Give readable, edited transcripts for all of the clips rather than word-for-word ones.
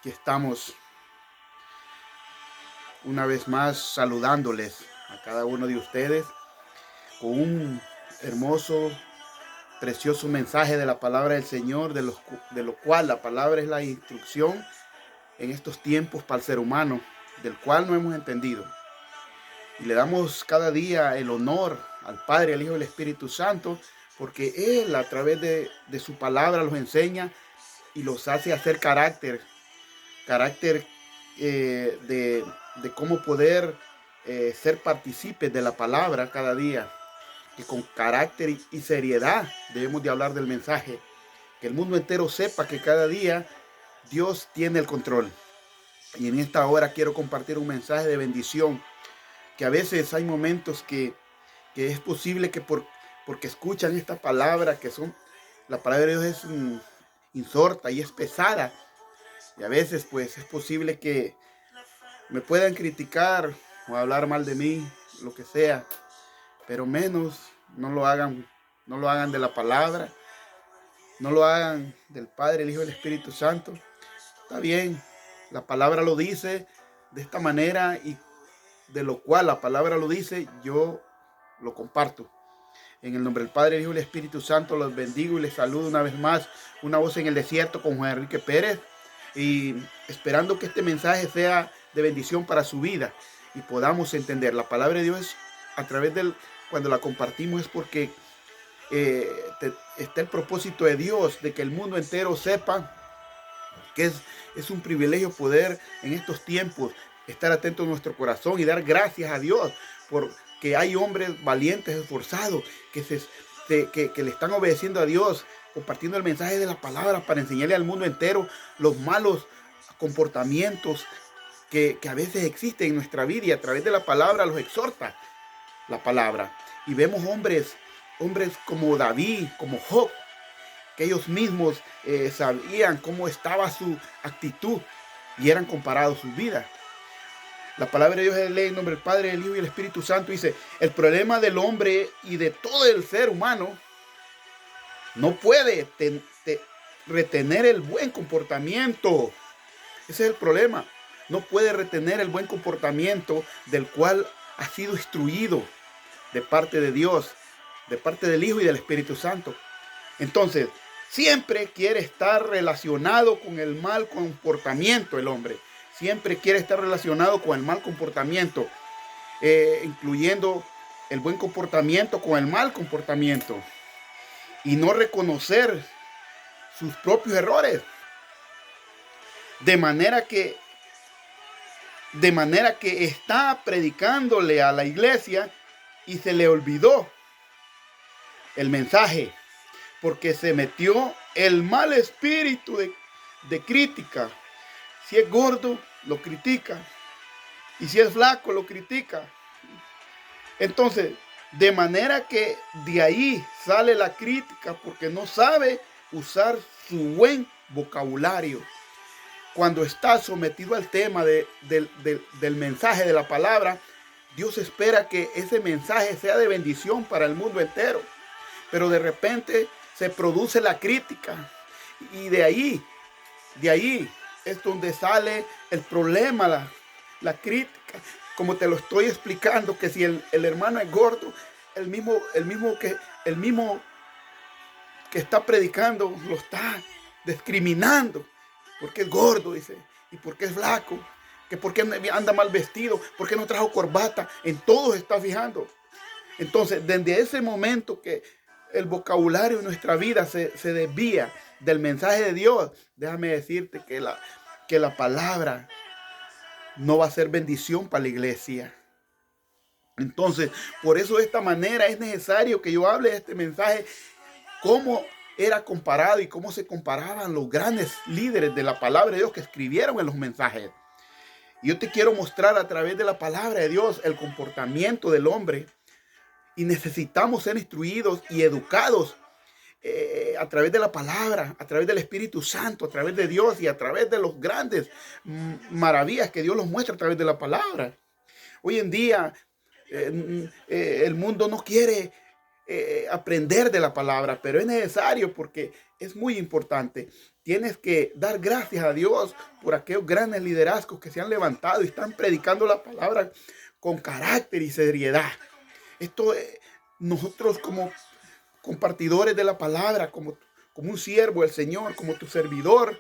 Aquí estamos una vez más saludándoles a cada uno de ustedes con un hermoso, precioso mensaje de la palabra del Señor, de lo cual la palabra es la instrucción en estos tiempos para el ser humano, del cual no hemos entendido. Y le damos cada día el honor al Padre, al Hijo y al Espíritu Santo, porque Él a través de su palabra los enseña y los hace hacer carácter de cómo poder ser partícipes de la palabra cada día, que con carácter y seriedad debemos de hablar del mensaje, que el mundo entero sepa que cada día Dios tiene el control. Y en esta hora quiero compartir un mensaje de bendición, que a veces hay momentos que es posible que porque escuchan esta palabra, la palabra de Dios es insorta y es pesada, y a veces pues es posible que me puedan criticar o hablar mal de mí, lo que sea, pero menos no lo hagan de la palabra, no lo hagan del Padre, el Hijo y el Espíritu Santo. Está bien, la palabra lo dice de esta manera y de lo cual la palabra lo dice, yo lo comparto. En el nombre del Padre, el Hijo y el Espíritu Santo los bendigo y les saludo una vez más, una voz en el desierto con Juan Enrique Pérez, y esperando que este mensaje sea de bendición para su vida y podamos entender la palabra de Dios cuando la compartimos es porque está el propósito de Dios de que el mundo entero sepa que es un privilegio poder en estos tiempos estar atento a nuestro corazón y dar gracias a Dios porque hay hombres valientes, esforzados, que le están obedeciendo a Dios, compartiendo el mensaje de la palabra para enseñarle al mundo entero los malos comportamientos que a veces existen en nuestra vida, y a través de la palabra los exhorta la palabra. Y vemos hombres como David, como Job, que ellos mismos sabían cómo estaba su actitud y eran comparados sus vidas. La palabra de Dios es ley en nombre del Padre, del Hijo y del Espíritu Santo. Dice, el problema del hombre y de todo el ser humano no puede retener el buen comportamiento. Ese es el problema. No puede retener el buen comportamiento del cual ha sido instruido de parte de Dios, de parte del Hijo y del Espíritu Santo. Entonces, siempre quiere estar relacionado con el mal comportamiento el hombre. Siempre quiere estar relacionado con el mal comportamiento, incluyendo el buen comportamiento con el mal comportamiento. Y no reconocer sus propios errores. De manera que está predicándole a la iglesia y se le olvidó el mensaje, porque se metió el mal espíritu de crítica. Si es gordo, lo critica. Y si es flaco, lo critica. Entonces, de manera que de ahí sale la crítica, porque no sabe usar su buen vocabulario. Cuando está sometido al tema del mensaje de la palabra, Dios espera que ese mensaje sea de bendición para el mundo entero. Pero de repente se produce la crítica. Y de ahí es donde sale el problema, la crítica. Como te lo estoy explicando, que si el hermano es gordo, el mismo que está predicando lo está discriminando. Porque es gordo, dice, y porque es flaco, que porque anda mal vestido, porque no trajo corbata, en todo se está fijando. Entonces, desde ese momento que el vocabulario de nuestra vida se desvía del mensaje de Dios, déjame decirte que la palabra no va a ser bendición para la iglesia. Entonces, por eso de esta manera es necesario que yo hable de este mensaje, cómo era comparado y cómo se comparaban los grandes líderes de la palabra de Dios que escribieron en los mensajes. Y yo te quiero mostrar a través de la palabra de Dios el comportamiento del hombre. Y necesitamos ser instruidos y educados a través de la palabra, a través del Espíritu Santo, a través de Dios y a través de los grandes maravillas que Dios nos muestra a través de la palabra. Hoy en día el mundo no quiere aprender de la palabra, pero es necesario porque es muy importante. Tienes que dar gracias a Dios por aquellos grandes liderazgos que se han levantado y están predicando la palabra con carácter y seriedad. Esto, nosotros como compartidores de la palabra, como un siervo del Señor, como tu servidor,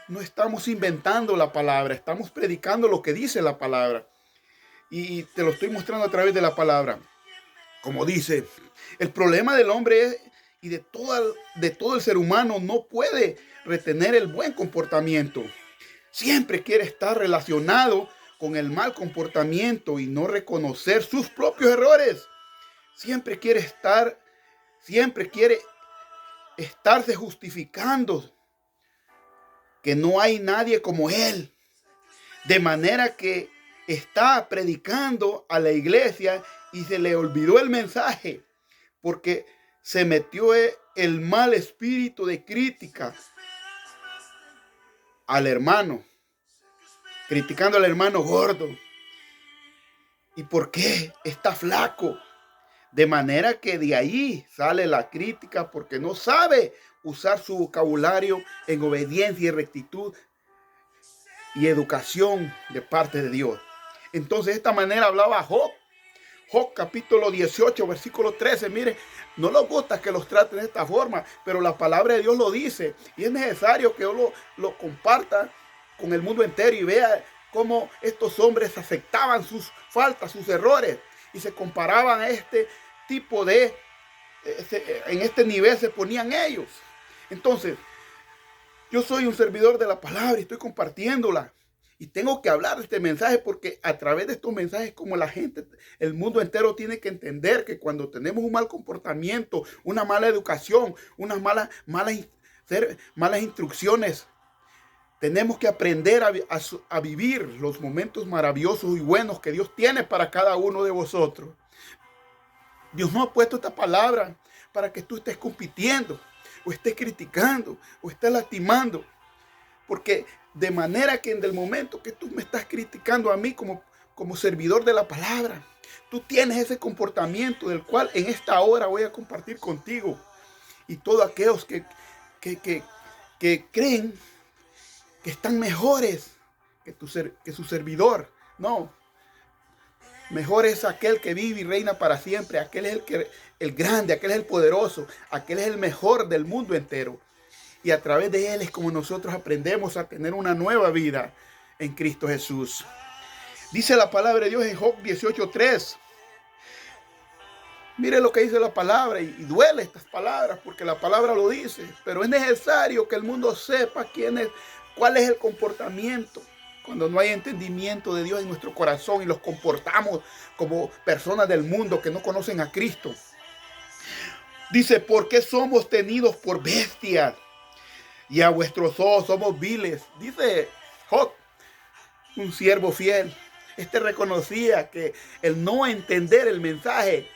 no estamos inventando la palabra, estamos predicando lo que dice la palabra. Y te lo estoy mostrando a través de la palabra. Como dice, el problema del hombre es, y de todo el ser humano, no puede retener el buen comportamiento. Siempre quiere estar relacionado con el mal comportamiento y no reconocer sus propios errores. Siempre quiere estarse justificando que no hay nadie como él. De manera que está predicando a la iglesia y se le olvidó el mensaje porque se metió el mal espíritu de crítica al hermano, criticando al hermano gordo. ¿Y por qué? Está flaco. De manera que de ahí sale la crítica porque no sabe usar su vocabulario en obediencia y rectitud y educación de parte de Dios. Entonces de esta manera hablaba Job. Job capítulo 18, versículo 13. Mire, no nos gusta que los traten de esta forma, pero la palabra de Dios lo dice. Y es necesario que yo lo comparta con el mundo entero y vea cómo estos hombres aceptaban sus faltas, sus errores. Y se comparaban a este tipo en este nivel se ponían ellos. Entonces, yo soy un servidor de la palabra y estoy compartiéndola. Y tengo que hablar de este mensaje porque a través de estos mensajes, como la gente, el mundo entero tiene que entender que cuando tenemos un mal comportamiento, una mala educación, unas malas instrucciones, tenemos que aprender a vivir los momentos maravillosos y buenos que Dios tiene para cada uno de vosotros. Dios no ha puesto esta palabra para que tú estés compitiendo, o estés criticando, o estés lastimando. Porque de manera que en el momento que tú me estás criticando a mí como servidor de la palabra, tú tienes ese comportamiento del cual en esta hora voy a compartir contigo. Y todos aquellos que creen que están mejores que su servidor. No. Mejor es aquel que vive y reina para siempre. Aquel es el grande, aquel es el poderoso, aquel es el mejor del mundo entero. Y a través de él es como nosotros aprendemos a tener una nueva vida en Cristo Jesús. Dice la palabra de Dios en Job 18:3. Mire lo que dice la palabra y duele estas palabras porque la palabra lo dice. Pero es necesario que el mundo sepa cuál es el comportamiento. Cuando no hay entendimiento de Dios en nuestro corazón y los comportamos como personas del mundo que no conocen a Cristo. Dice, ¿por qué somos tenidos por bestias? Y a vuestros ojos somos viles. Dice Job, un siervo fiel. Este reconocía que el no entender el mensaje,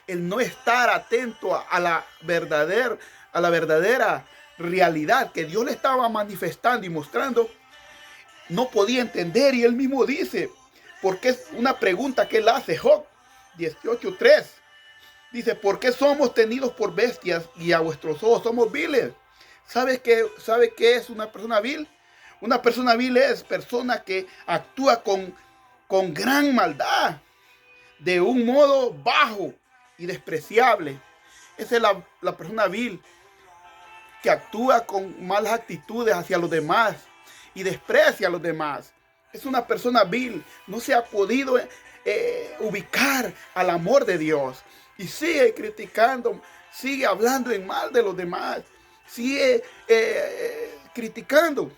el no estar atento a la verdadera realidad que Dios le estaba manifestando y mostrando, no podía entender. Y él mismo dice, porque es una pregunta que él hace, Job 18:3. Dice, ¿por qué somos tenidos por bestias y a vuestros ojos somos viles? ¿Sabe qué es una persona vil? Una persona vil es persona que actúa con gran maldad, de un modo bajo y despreciable. Esa es la persona vil, que actúa con malas actitudes hacia los demás y desprecia a los demás. Es una persona vil. No se ha podido ubicar al amor de Dios. Y sigue criticando, sigue hablando en mal de los demás. Sigue criticando.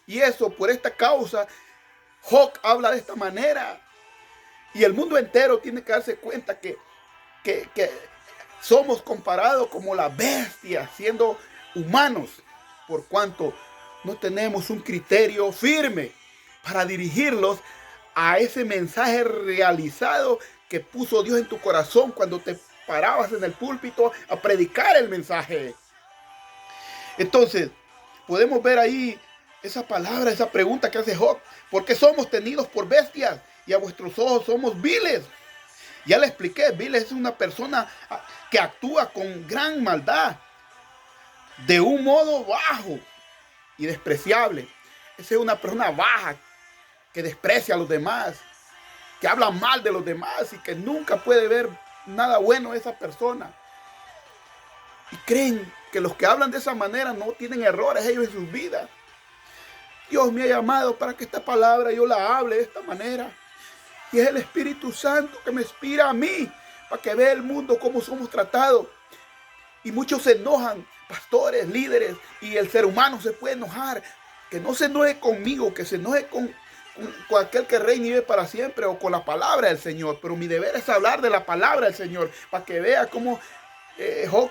Y eso, por esta causa, Job habla de esta manera. Y el mundo entero tiene que darse cuenta que somos comparados como las bestias, siendo humanos, por cuanto no tenemos un criterio firme para dirigirlos a ese mensaje realizado que puso Dios en tu corazón cuando te parabas en el púlpito a predicar el mensaje. Entonces, podemos ver ahí esa palabra, esa pregunta que hace Job. ¿Por qué somos tenidos por bestias y a vuestros ojos somos viles? Ya le expliqué, Bill es una persona que actúa con gran maldad, de un modo bajo y despreciable. Esa es una persona baja que desprecia a los demás, que habla mal de los demás y que nunca puede ver nada bueno de esa persona. Y creen que los que hablan de esa manera no tienen errores ellos en sus vidas. Dios me ha llamado para que esta palabra yo la hable de esta manera. Y es el Espíritu Santo que me inspira a mí para que vea el mundo cómo somos tratados. Y muchos se enojan, pastores, líderes, y el ser humano se puede enojar. Que no se enoje conmigo, que se enoje con aquel que reina y vive para siempre, o con la palabra del Señor. Pero mi deber es hablar de la palabra del Señor para que vea cómo Job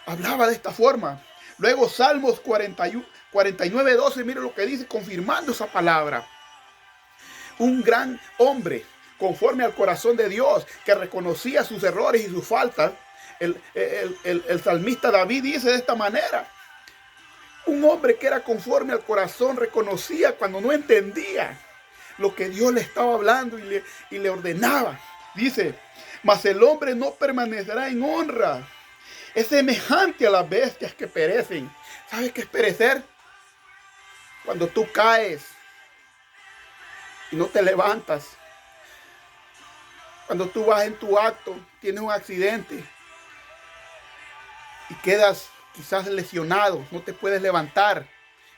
hablaba de esta forma. Luego Salmos 49:12, mire lo que dice, confirmando esa palabra. Un gran hombre, conforme al corazón de Dios, que reconocía sus errores y sus faltas. El salmista David dice de esta manera: un hombre que era conforme al corazón reconocía cuando no entendía lo que Dios le estaba hablando y le ordenaba. Dice: mas el hombre no permanecerá en honra, es semejante a las bestias que perecen. ¿Sabes qué es perecer? Cuando tú caes y no te levantas. Cuando tú vas en tu acto, tienes un accidente y quedas quizás lesionado, no te puedes levantar.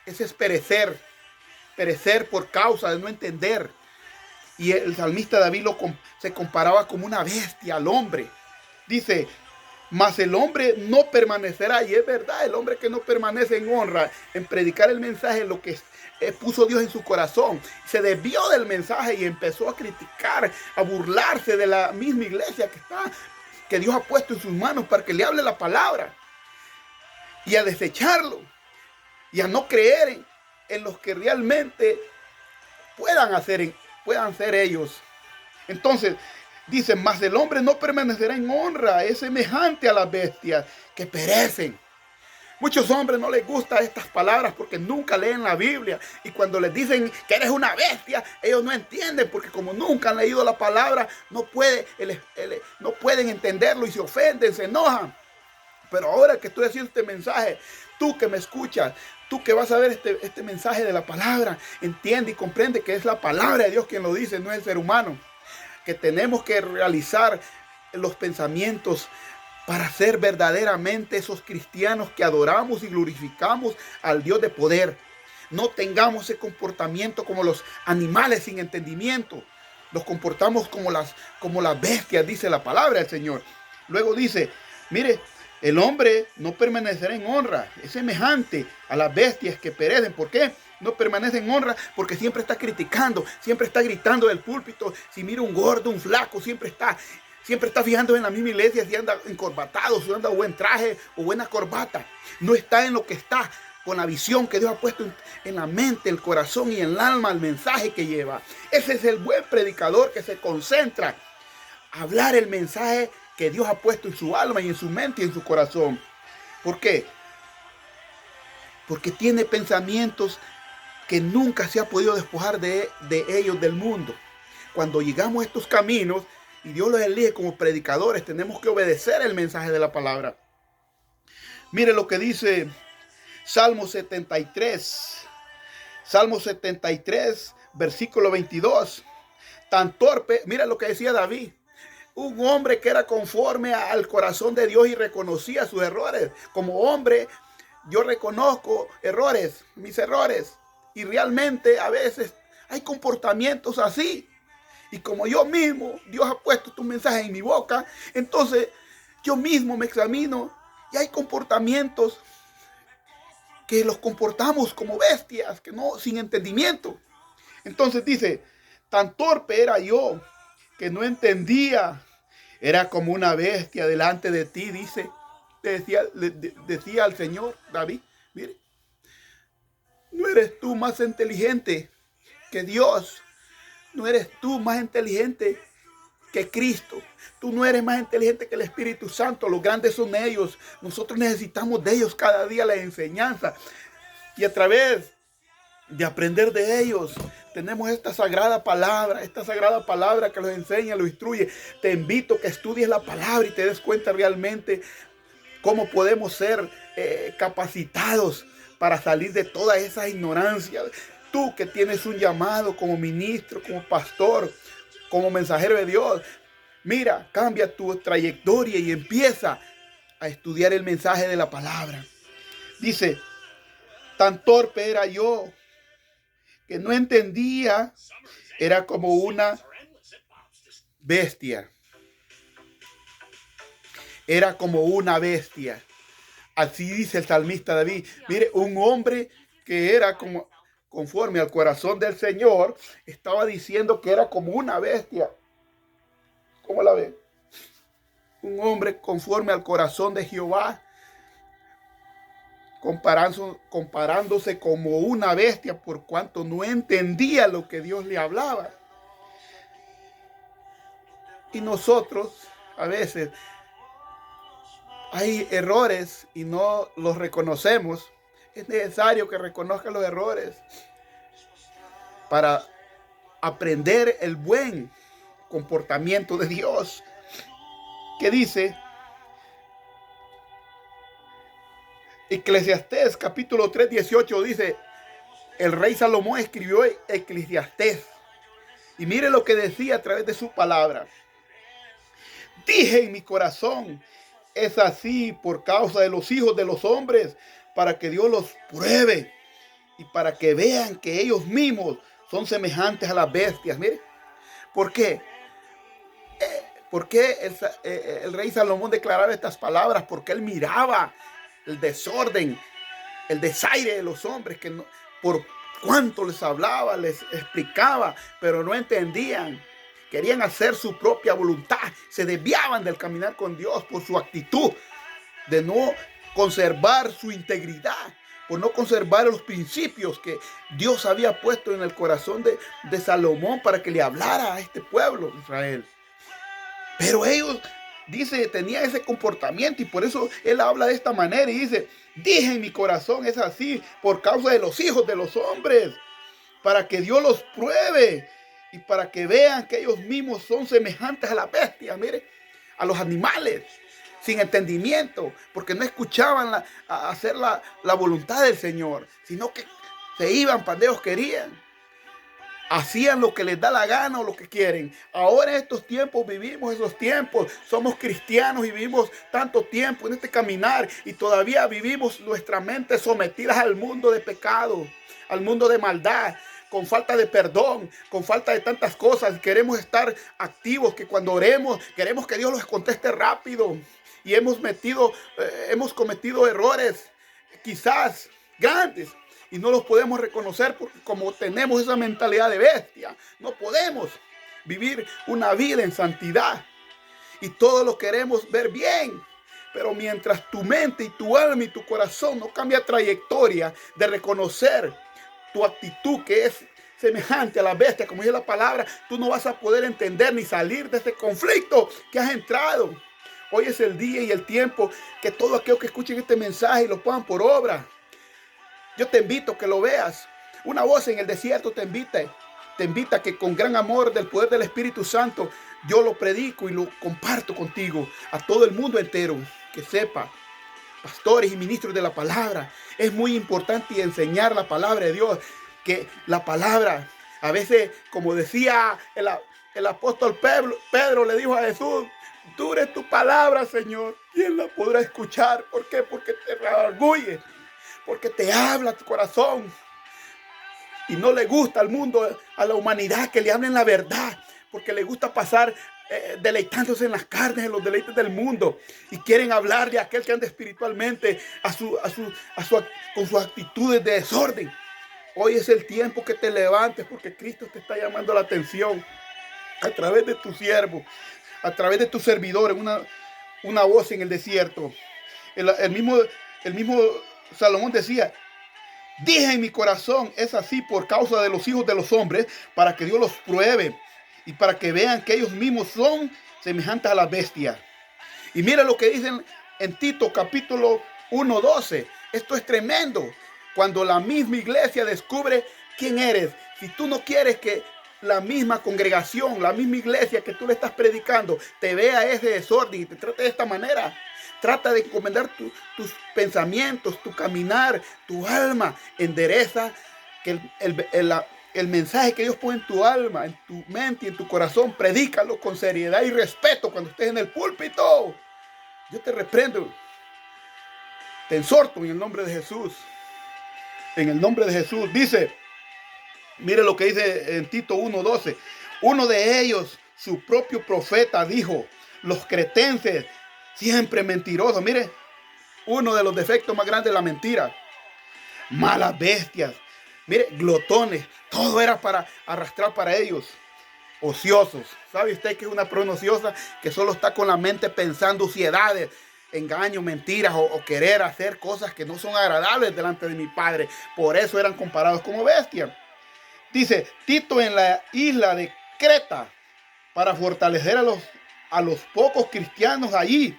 Ese es perecer. Perecer por causa de no entender. Y el salmista David se comparaba como una bestia al hombre. Dice: mas el hombre no permanecerá. Y es verdad, el hombre que no permanece en honra, en predicar el mensaje, lo que puso Dios en su corazón, se desvió del mensaje y empezó a criticar, a burlarse de la misma iglesia que Dios ha puesto en sus manos para que le hable la palabra, y a desecharlo, y a no creer en los que realmente puedan ser ellos. Entonces dice: mas el hombre no permanecerá en honra, es semejante a las bestias que perecen. Muchos hombres no les gustan estas palabras porque nunca leen la Biblia. Y cuando les dicen que eres una bestia, ellos no entienden, porque como nunca han leído la palabra, no pueden entenderlo y se ofenden, se enojan. Pero ahora que estoy haciendo este mensaje, tú que me escuchas, tú que vas a ver este mensaje de la palabra, entiende y comprende que es la palabra de Dios quien lo dice, no es el ser humano. Que tenemos que realizar los pensamientos para ser verdaderamente esos cristianos que adoramos y glorificamos al Dios de poder. No tengamos ese comportamiento como los animales sin entendimiento. Nos comportamos como las bestias, dice la palabra del Señor. Luego dice: mire, el hombre no permanecerá en honra, es semejante a las bestias que perecen. ¿Por qué no permanece en honra? Porque siempre está criticando, siempre está gritando del púlpito. Si mira un gordo, un flaco, siempre está fijando en la misma iglesia si anda encorbatado, si anda buen traje o buena corbata. No está en lo que está, con la visión que Dios ha puesto en la mente, el corazón y en el alma, el mensaje que lleva. Ese es el buen predicador que se concentra a hablar el mensaje que Dios ha puesto en su alma y en su mente y en su corazón. ¿Por qué? Porque tiene pensamientos que nunca se ha podido despojar de ellos del mundo. Cuando llegamos a estos caminos y Dios los elige como predicadores, tenemos que obedecer el mensaje de la palabra. Mire lo que dice Salmo 73. Salmo 73, versículo 22. Tan torpe, mira lo que decía David. Un hombre que era conforme al corazón de Dios y reconocía sus errores. Como hombre, yo reconozco mis errores. Y realmente a veces hay comportamientos así. Y como yo mismo, Dios ha puesto tu mensaje en mi boca, entonces yo mismo me examino y hay comportamientos que los comportamos como bestias, que no, sin entendimiento. Entonces dice: tan torpe era yo que no entendía. Era como una bestia delante de ti, dice. Decía al Señor David: mire, no eres tú más inteligente que Dios. No eres tú más inteligente que Cristo. Tú no eres más inteligente que el Espíritu Santo. Los grandes son ellos. Nosotros necesitamos de ellos cada día la enseñanza. Y a través de aprender de ellos. Tenemos esta sagrada palabra que los enseña, los instruye. Te invito a que estudies la palabra y te des cuenta realmente cómo podemos ser capacitados para salir de toda esa ignorancia. Tú que tienes un llamado como ministro, como pastor, como mensajero de Dios, mira, cambia tu trayectoria y empieza a estudiar el mensaje de la palabra. Dice, tan torpe era yo que no entendía, era como una bestia. Era como una bestia. Así dice el salmista David. Mire, un hombre que era como conforme al corazón del Señor, estaba diciendo que era como una bestia. ¿Cómo la ven? Un hombre conforme al corazón de Jehová, comparándose como una bestia por cuanto no entendía lo que Dios le hablaba. Y nosotros a veces hay errores y no los reconocemos. Es necesario que reconozcan los errores para aprender el buen comportamiento de Dios. Que dice Eclesiastés capítulo 3, 18, dice, el rey Salomón escribió Eclesiastés. Y mire lo que decía a través de su palabra. Dije en mi corazón, es así por causa de los hijos de los hombres, para que Dios los pruebe y para que vean que ellos mismos son semejantes a las bestias. Mire, ¿por qué? ¿Por qué el rey Salomón declaraba estas palabras? Porque él miraba el desorden, el desaire de los hombres, que no, por cuánto les hablaba, les explicaba, pero no entendían. Querían hacer su propia voluntad, se desviaban del caminar con Dios por su actitud de no conservar su integridad, por no conservar los principios que Dios había puesto en el corazón de Salomón para que le hablara a este pueblo de Israel. Pero ellos, dice, tenían ese comportamiento y por eso él habla de esta manera y dice, dije en mi corazón es así por causa de los hijos de los hombres, para que Dios los pruebe y para que vean que ellos mismos son semejantes a la bestia, mire, a los animales, sin entendimiento, porque no escuchaban a hacer la voluntad del Señor, sino que se iban para donde ellos querían. Hacían lo que les da la gana o lo que quieren. Ahora en estos tiempos vivimos esos tiempos. Somos cristianos y vivimos tanto tiempo en este caminar y todavía vivimos nuestra mente sometidas al mundo de pecado, al mundo de maldad, con falta de perdón, con falta de tantas cosas. Queremos estar activos, que cuando oremos, queremos que Dios los conteste rápido. Y hemos cometido errores, quizás grandes, y no los podemos reconocer porque como tenemos esa mentalidad de bestia, no podemos vivir una vida en santidad. Y todos lo queremos ver bien. Pero mientras tu mente y tu alma y tu corazón no cambia trayectoria de reconocer tu actitud que es semejante a la bestia, como dice la palabra, tú no vas a poder entender ni salir de este conflicto que has entrado. Hoy es el día y el tiempo que todos aquellos que escuchen este mensaje lo pongan por obra. Yo te invito a que lo veas. Una voz en el desierto te invita a que con gran amor del poder del Espíritu Santo yo lo predico y lo comparto contigo a todo el mundo entero, que sepa, pastores y ministros de la palabra, es muy importante enseñar la palabra de Dios, que la palabra, a veces, como decía el apóstol Pedro le dijo a Jesús, dure tu palabra, Señor, ¿quién la podrá escuchar? ¿Por qué? Porque te redarguye, porque te habla tu corazón. Y no le gusta al mundo, a la humanidad, que le hablen la verdad, porque le gusta pasar deleitándose en las carnes, en los deleites del mundo, y quieren hablar de aquel que anda espiritualmente con sus actitudes de desorden. Hoy es el tiempo que te levantes, porque Cristo te está llamando la atención a través de tu siervo, a través de tu servidor, en una voz en el desierto. El mismo Salomón decía, dije en mi corazón, es así por causa de los hijos de los hombres, para que Dios los pruebe y para que vean que ellos mismos son semejantes a las bestias. Y mira lo que dicen en Tito capítulo 1:12. Esto es tremendo. Cuando la misma iglesia descubre quién eres. Si tú no quieres que la misma congregación, la misma iglesia que tú le estás predicando, te vea ese desorden y te trate de esta manera, trata de encomendar tus pensamientos, tu caminar, tu alma, endereza que el mensaje que Dios pone en tu alma, en tu mente y en tu corazón, predícalo con seriedad y respeto cuando estés en el púlpito. Yo te reprendo, te exhorto en el nombre de Jesús. En el nombre de Jesús. Dice, mire lo que dice en Tito 1:12. Uno de ellos, su propio profeta, dijo: los cretenses, siempre mentirosos. Mire, uno de los defectos más grandes de la mentira. Malas bestias. Mire, glotones. Todo era para arrastrar para ellos. Ociosos. ¿Sabe usted que es una persona ociosa? Que solo está con la mente pensando suciedades, engaños, mentiras o querer hacer cosas que no son agradables delante de mi Padre. Por eso eran comparados como bestias. Dice Tito en la isla de Creta, para fortalecer a los pocos cristianos allí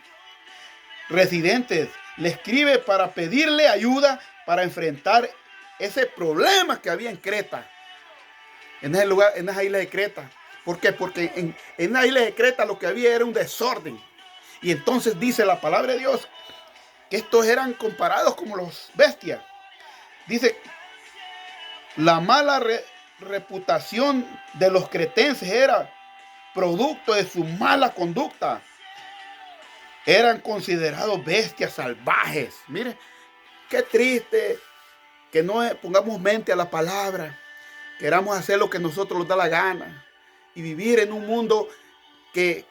residentes, le escribe para pedirle ayuda para enfrentar ese problema que había en Creta, en ese lugar, en esa isla de Creta. ¿Por qué? Porque en la isla de Creta lo que había era un desorden. Y entonces dice la palabra de Dios que estos eran comparados como los bestias. Dice, la mala reputación de los cretenses era producto de su mala conducta. Eran considerados bestias salvajes. Mire, qué triste que no pongamos mente a la palabra. Queramos hacer lo que nosotros nos da la gana y vivir en un mundo que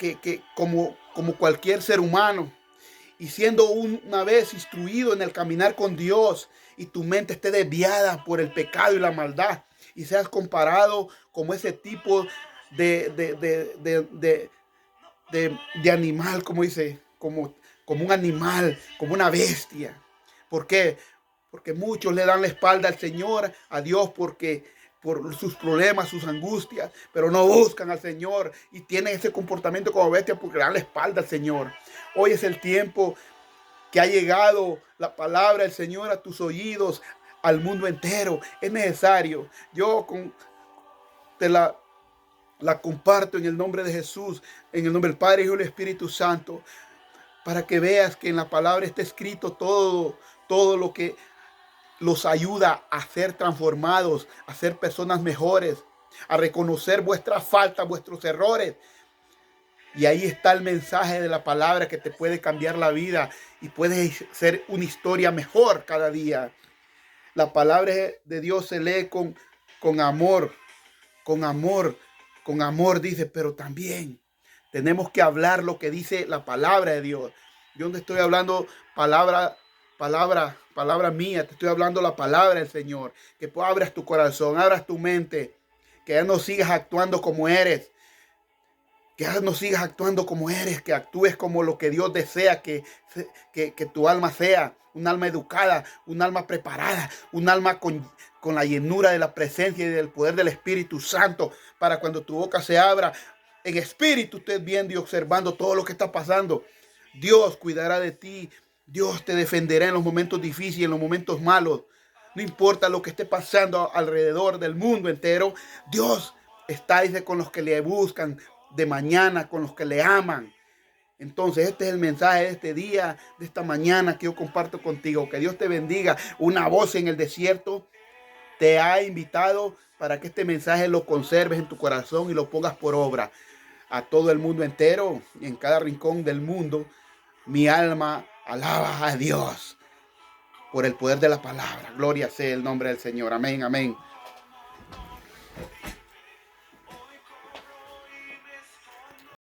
como cualquier ser humano, y siendo una vez instruido en el caminar con Dios, y tu mente esté desviada por el pecado y la maldad, y seas comparado como ese tipo de animal, como dice, como un animal, como una bestia. ¿Por qué? Porque muchos le dan la espalda al Señor, a Dios, por sus problemas, sus angustias, pero no buscan al Señor y tienen ese comportamiento como bestia porque le dan la espalda al Señor. Hoy es el tiempo que ha llegado la palabra del Señor a tus oídos, al mundo entero. Es necesario. Yo te la comparto en el nombre de Jesús, en el nombre del Padre, Hijo y del Espíritu Santo, para que veas que en la palabra está escrito todo lo que los ayuda a ser transformados, a ser personas mejores, a reconocer vuestras faltas, vuestros errores. Y ahí está el mensaje de la palabra que te puede cambiar la vida y puedes ser una historia mejor cada día. La palabra de Dios se lee con amor, dice, pero también tenemos que hablar lo que dice la palabra de Dios. Yo no estoy hablando palabra mía, te estoy hablando la palabra del Señor. Que abras tu corazón, abras tu mente, que ya no sigas actuando como eres. Que ya no sigas actuando como eres, que actúes como lo que Dios desea que tu alma sea. Un alma educada, un alma preparada, un alma con la llenura de la presencia y del poder del Espíritu Santo, para cuando tu boca se abra, en espíritu estés viendo y observando todo lo que está pasando. Dios cuidará de ti. Dios te defenderá en los momentos difíciles, en los momentos malos. No importa lo que esté pasando alrededor del mundo entero. Dios está ahí con los que le buscan de mañana, con los que le aman. Entonces este es el mensaje de este día, de esta mañana que yo comparto contigo. Que Dios te bendiga. Una voz en el desierto te ha invitado para que este mensaje lo conserves en tu corazón y lo pongas por obra. A todo el mundo entero y en cada rincón del mundo, mi alma alaba a Dios por el poder de la palabra. Gloria sea el nombre del Señor. Amén, amén.